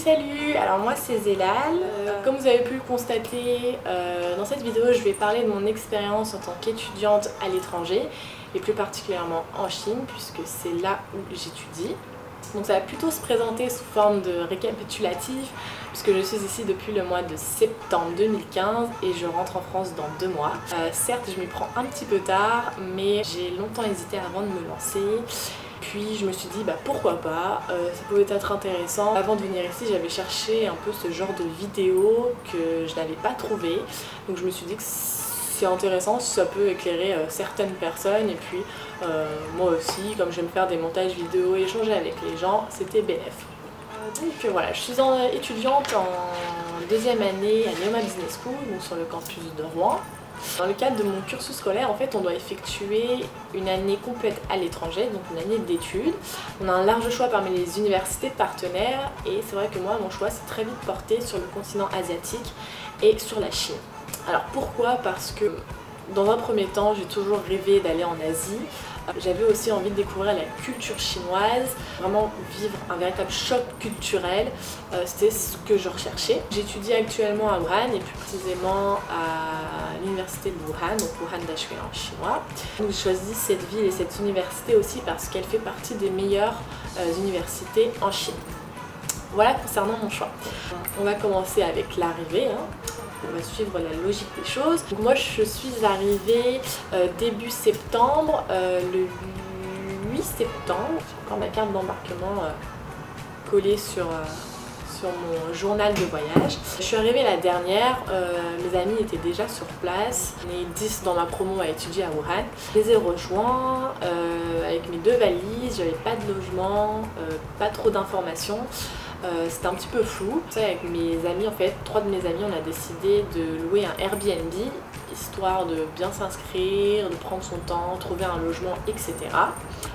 Salut, alors moi c'est Zélal. Comme vous avez pu le constater, dans cette vidéo je vais parler de mon expérience en tant qu'étudiante à l'étranger et plus particulièrement en Chine puisque c'est là où j'étudie. Donc ça va plutôt se présenter sous forme de récapitulatif puisque je suis ici depuis le mois de septembre 2015 et je rentre en France dans 2 mois. Certes je m'y prends un petit peu tard mais j'ai longtemps hésité avant de me lancer. Puis je me suis dit pourquoi pas, ça pouvait être intéressant. Avant de venir ici j'avais cherché un peu ce genre de vidéo que je n'avais pas trouvé. Donc je me suis dit que c'est intéressant si ça peut éclairer certaines personnes et puis moi aussi, comme j'aime faire des montages vidéo et échanger avec les gens, c'était bénéf. Donc voilà, je suis étudiante en 2e année à Neoma Business School, donc sur le campus de Rouen. Dans le cadre de mon cursus scolaire, en fait, on doit effectuer une année complète à l'étranger, donc une année d'études. On a un large choix parmi les universités partenaires et c'est vrai que moi, mon choix s'est très vite porté sur le continent asiatique et sur la Chine. Alors pourquoi? Parce que dans un premier temps, j'ai toujours rêvé d'aller en Asie. J'avais aussi envie de découvrir la culture chinoise, vraiment vivre un véritable choc culturel, c'était ce que je recherchais. J'étudie actuellement à Wuhan et plus précisément à l'université de Wuhan, donc Wuhan Dasheng en chinois. J'ai choisi cette ville et cette université aussi parce qu'elle fait partie des meilleures universités en Chine. Voilà concernant mon choix. On va commencer avec l'arrivée. On va suivre la logique des choses. Donc moi je suis arrivée début septembre, le 8 septembre. J'ai encore ma carte d'embarquement collée sur mon journal de voyage. Je suis arrivée la dernière, mes amis étaient déjà sur place. On est 10 dans ma promo à étudier à Wuhan. Je les ai rejoints avec mes 2 valises, j'avais pas de logement, pas trop d'informations. C'était un petit peu flou. Avec mes amis, en fait, 3 de mes amis, on a décidé de louer un Airbnb histoire de bien s'inscrire, de prendre son temps, trouver un logement, etc.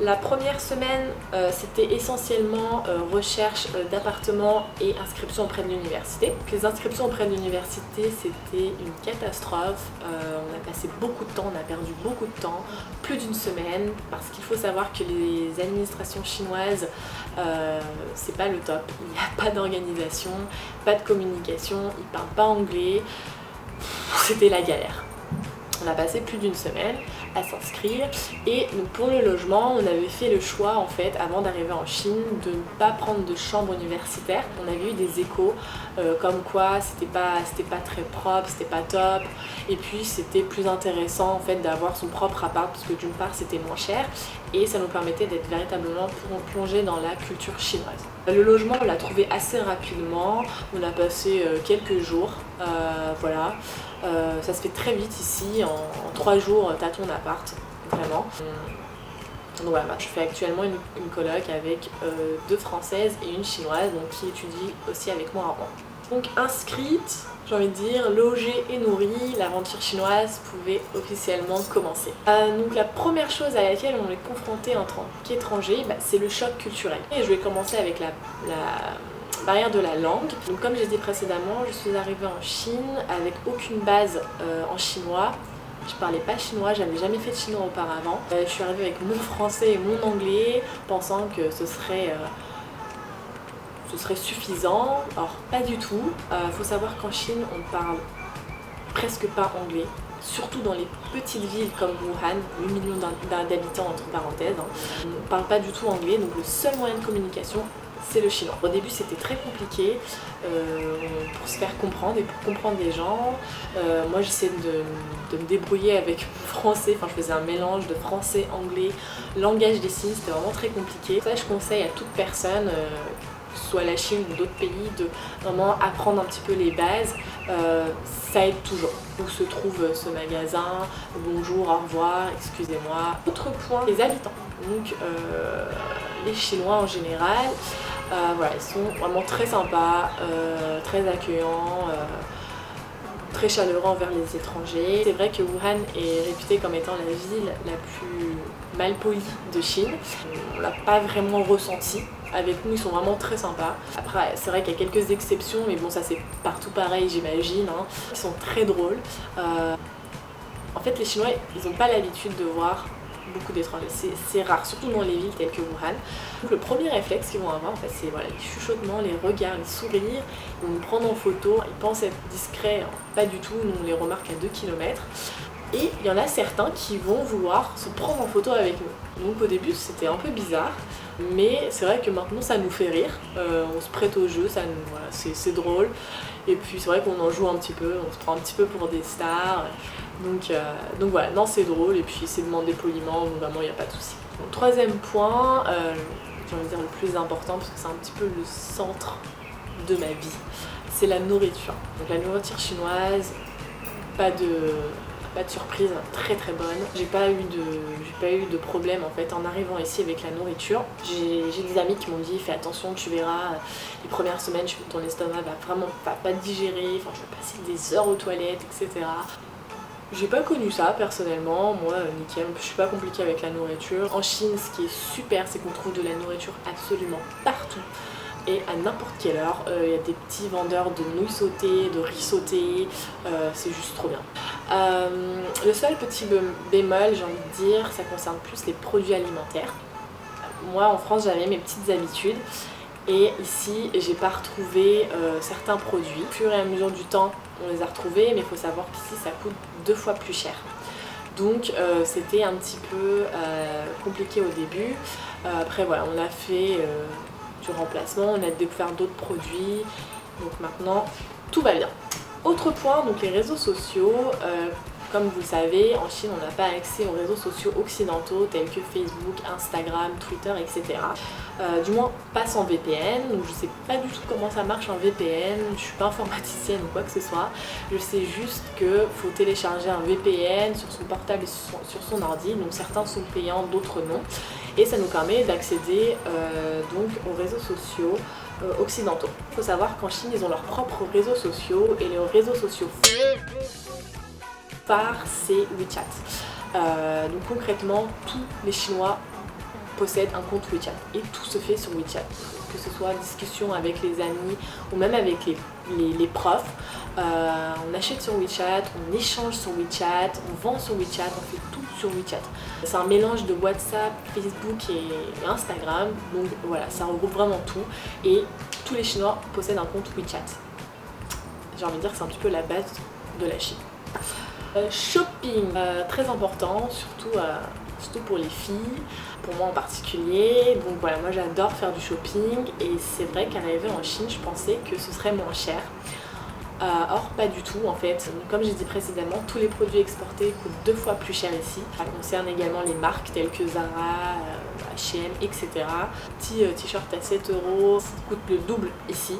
La première semaine, c'était essentiellement recherche d'appartements et inscription auprès de l'université. Les inscriptions auprès de l'université, c'était une catastrophe. On a passé beaucoup de temps, on a perdu beaucoup de temps, plus d'1 semaine, parce qu'il faut savoir que les administrations chinoises, c'est pas le top. Il n'y a pas d'organisation, pas de communication, ils parlent pas anglais. C'était la galère. On a passé plus d'1 semaine à s'inscrire et donc pour le logement on avait fait le choix en fait avant d'arriver en Chine de ne pas prendre de chambre universitaire. On avait eu des échos comme quoi c'était pas très propre, c'était pas top et puis c'était plus intéressant en fait d'avoir son propre appart parce que d'une part c'était moins cher et ça nous permettait d'être véritablement plongé dans la culture chinoise. Le logement on l'a trouvé assez rapidement, on a passé quelques jours, voilà. Ça se fait très vite ici, en 3 jours t'as ton appart, vraiment. Donc voilà, je fais actuellement une coloc avec 2 françaises et une chinoise donc, qui étudie aussi avec moi à Rouen. Donc inscrite, j'ai envie de dire, logée et nourrie, l'aventure chinoise pouvait officiellement commencer. Donc la première chose à laquelle on est confronté en tant qu'étranger, c'est le choc culturel. Et je vais commencer avec la barrière de la langue. Donc comme j'ai dit précédemment, je suis arrivée en Chine avec aucune base en chinois. Je parlais pas chinois, j'avais jamais fait de chinois auparavant. Je suis arrivée avec mon français et mon anglais, pensant que ce serait suffisant. Or pas du tout. Faut savoir qu'en Chine on parle presque pas anglais. Surtout dans les petites villes comme Wuhan, 8 millions d'habitants entre parenthèses. On ne parle pas du tout anglais, donc le seul moyen de communication c'est le chinois. Au début c'était très compliqué pour se faire comprendre et pour comprendre les gens. Moi j'essayais de me débrouiller avec mon français, enfin je faisais un mélange de français, anglais, langage des signes, c'était vraiment très compliqué. Ça je conseille à toute personne, que ce soit la Chine ou d'autres pays, de vraiment apprendre un petit peu les bases, ça aide toujours. Où se trouve ce magasin, bonjour, au revoir, excusez-moi. Autre point, les habitants. Donc les Chinois en général, voilà, ils sont vraiment très sympas, très accueillants, très chaleureux envers les étrangers. C'est vrai que Wuhan est réputée comme étant la ville la plus mal polie de Chine. On l'a pas vraiment ressenti. Avec nous, ils sont vraiment très sympas. Après, c'est vrai qu'il y a quelques exceptions, mais bon, ça c'est partout pareil, j'imagine. Ils sont très drôles. En fait, les Chinois, ils n'ont pas l'habitude de voir beaucoup d'étrangers, c'est rare, surtout dans les villes telles que Wuhan. Donc le premier réflexe qu'ils vont avoir en fait, c'est voilà, les chuchotements, les regards, les sourires, ils vont nous prendre en photo, ils pensent être discrets, alors, pas du tout, nous on les remarque à 2 km. Et il y en a certains qui vont vouloir se prendre en photo avec nous. Donc au début c'était un peu bizarre, mais c'est vrai que maintenant ça nous fait rire, on se prête au jeu, voilà, c'est drôle. Et puis c'est vrai qu'on en joue un petit peu, on se prend un petit peu pour des stars. Donc voilà, non c'est drôle et puis c'est demandé poliment, donc vraiment il n'y a pas de souci. Donc, troisième point, j'ai envie de dire le plus important parce que c'est un petit peu le centre de ma vie, c'est la nourriture. Donc la nourriture chinoise, pas de surprise, très très bonne. J'ai pas eu de problème en fait en arrivant ici avec la nourriture. J'ai des amis qui m'ont dit fais attention, tu verras, les premières semaines ton estomac va vraiment pas digérer, enfin je vais passer des heures aux toilettes, etc. J'ai pas connu ça personnellement, moi nickel, je suis pas compliquée avec la nourriture. En Chine ce qui est super c'est qu'on trouve de la nourriture absolument partout. Et à n'importe quelle heure, il y a des petits vendeurs de nouilles sautées, de riz sauté, c'est juste trop bien. Le seul petit bémol, j'ai envie de dire, ça concerne plus les produits alimentaires. Moi en France j'avais mes petites habitudes et ici j'ai pas retrouvé certains produits. Au fur et à mesure du temps on les a retrouvés, mais il faut savoir qu'ici ça coûte 2 fois plus cher. Donc c'était un petit peu compliqué au début. Après voilà, on a fait du remplacement, on a découvert d'autres produits, donc maintenant tout va bien. Autre point, donc les réseaux sociaux, comme vous le savez, en Chine on n'a pas accès aux réseaux sociaux occidentaux tels que Facebook, Instagram, Twitter, etc. Du moins pas sans VPN, donc je sais pas du tout comment ça marche en VPN, je suis pas informaticienne ou quoi que ce soit, je sais juste que faut télécharger un VPN sur son portable et sur son ordi, donc certains sont payants, d'autres non, et ça nous permet d'accéder donc aux réseaux sociaux occidentaux. Il faut savoir qu'en Chine ils ont leurs propres réseaux sociaux et les réseaux sociaux phares c'est WeChat. Donc concrètement tous les Chinois possèdent un compte WeChat et tout se fait sur WeChat, que ce soit discussion avec les amis ou même avec les profs. On achète sur WeChat, on échange sur WeChat, on vend sur WeChat, on fait tout sur WeChat. C'est un mélange de WhatsApp, Facebook et Instagram, donc voilà, ça regroupe vraiment tout et tous les Chinois possèdent un compte WeChat. J'ai envie de dire que c'est un petit peu la base de la Chine. Shopping, très important, surtout pour les filles, pour moi en particulier. Donc voilà, moi j'adore faire du shopping et c'est vrai qu'à l'arrivée en Chine, je pensais que ce serait moins cher. Or pas du tout en fait. Donc, comme j'ai dit précédemment, tous les produits exportés coûtent 2 fois plus cher ici. Ça concerne également les marques telles que Zara, H&M, etc. Petit t-shirt à 7 €, ça coûte le double ici.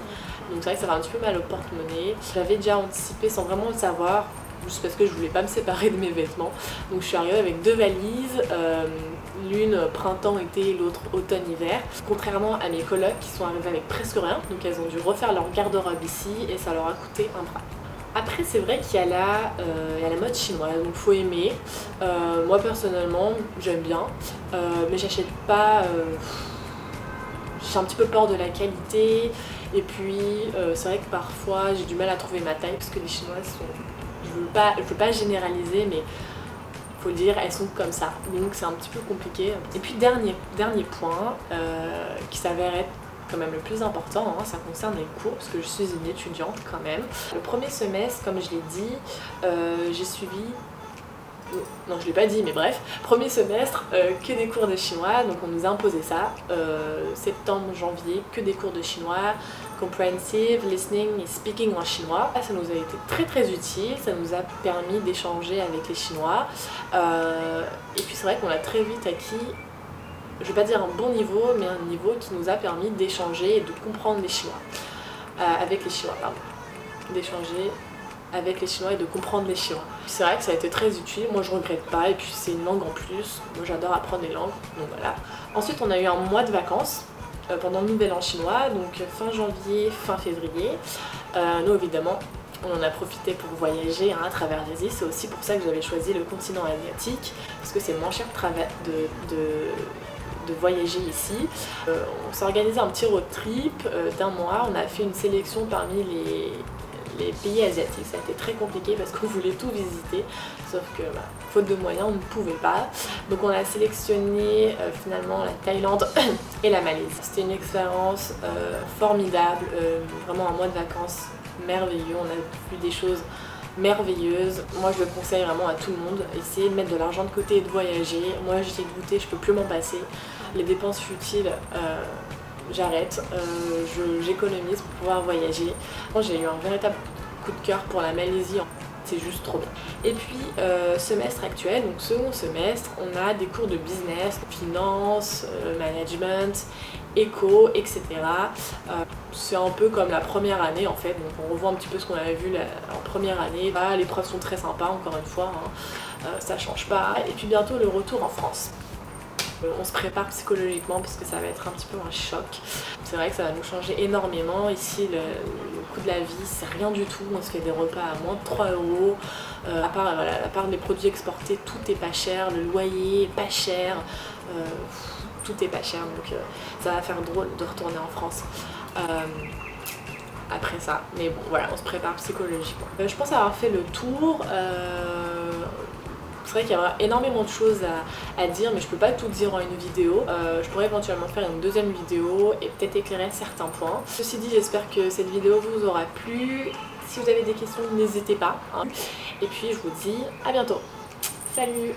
Donc c'est vrai que ça va un petit peu mal au porte-monnaie. J'avais déjà anticipé sans vraiment le savoir, juste parce que je voulais pas me séparer de mes vêtements. Donc je suis arrivée avec 2 valises, l'une printemps-été, l'autre automne-hiver. Contrairement à mes colocs qui sont arrivées avec presque rien, donc elles ont dû refaire leur garde-robe ici et ça leur a coûté un bras. Après c'est vrai qu'il y a la mode chinoise, donc faut aimer. Moi personnellement j'aime bien, mais j'achète pas... j'ai un petit peu peur de la qualité et puis c'est vrai que parfois j'ai du mal à trouver ma taille parce que les Chinoises sont... Je veux pas généraliser, mais faut le dire, elles sont comme ça, donc c'est un petit peu compliqué. Et puis dernier point qui s'avère être quand même le plus important, ça concerne les cours, parce que je suis une étudiante quand même. Le premier semestre, comme je l'ai dit, j'ai suivi... Non, je l'ai pas dit, mais bref, premier semestre, que des cours de chinois, donc on nous a imposé ça. Septembre, janvier, que des cours de chinois, comprehensive, listening et speaking en chinois. Ça nous a été très très utile, ça nous a permis d'échanger avec les Chinois. Et puis c'est vrai qu'on a très vite acquis, je vais pas dire un bon niveau, mais un niveau qui nous a permis d'échanger et de comprendre les Chinois. Avec les Chinois, pardon. D'échanger avec les Chinois et de comprendre les Chinois. C'est vrai que ça a été très utile, moi je regrette pas, et puis c'est une langue en plus, moi j'adore apprendre les langues, donc voilà. Ensuite on a eu un mois de vacances pendant le Nouvel An chinois, donc fin janvier, fin février. Nous évidemment on en a profité pour voyager à travers l'Asie, c'est aussi pour ça que j'avais choisi le continent asiatique, parce que c'est moins cher de voyager ici. On s'est organisé un petit road trip d'1 mois, on a fait une sélection parmi les pays asiatiques. Ça a été très compliqué parce qu'on voulait tout visiter, sauf que faute de moyens on ne pouvait pas. Donc on a sélectionné finalement la Thaïlande et la Malaisie. C'était une expérience formidable, vraiment un mois de vacances merveilleux, on a vu des choses merveilleuses. Moi je le conseille vraiment à tout le monde, essayez de mettre de l'argent de côté et de voyager. Moi j'ai goûté, je peux plus m'en passer. Les dépenses futiles, j'arrête, j'économise pour pouvoir voyager. Moi j'ai eu un véritable coup de cœur pour la Malaisie, c'est juste trop bien. Et puis semestre actuel, donc second semestre, on a des cours de business, finance, management, éco, etc. C'est un peu comme la première année en fait, donc on revoit un petit peu ce qu'on avait vu en première année. Bah, les profs sont très sympas encore une fois, ça change pas. Et puis bientôt le retour en France. On se prépare psychologiquement parce que ça va être un petit peu un choc. C'est vrai que ça va nous changer énormément. Ici, le coût de la vie, c'est rien du tout. On se fait des repas à moins de 3 €. À part les produits exportés, tout est pas cher. Le loyer est pas cher. Tout est pas cher. Donc ça va faire drôle de retourner en France. Après ça, mais bon voilà, on se prépare psychologiquement. Je pense avoir fait le tour. C'est vrai qu'il y a énormément de choses à dire, mais je peux pas tout dire en une vidéo. Je pourrais éventuellement faire une deuxième vidéo et peut-être éclairer certains points. Ceci dit, j'espère que cette vidéo vous aura plu. Si vous avez des questions, n'hésitez pas. Et puis je vous dis à bientôt. Salut!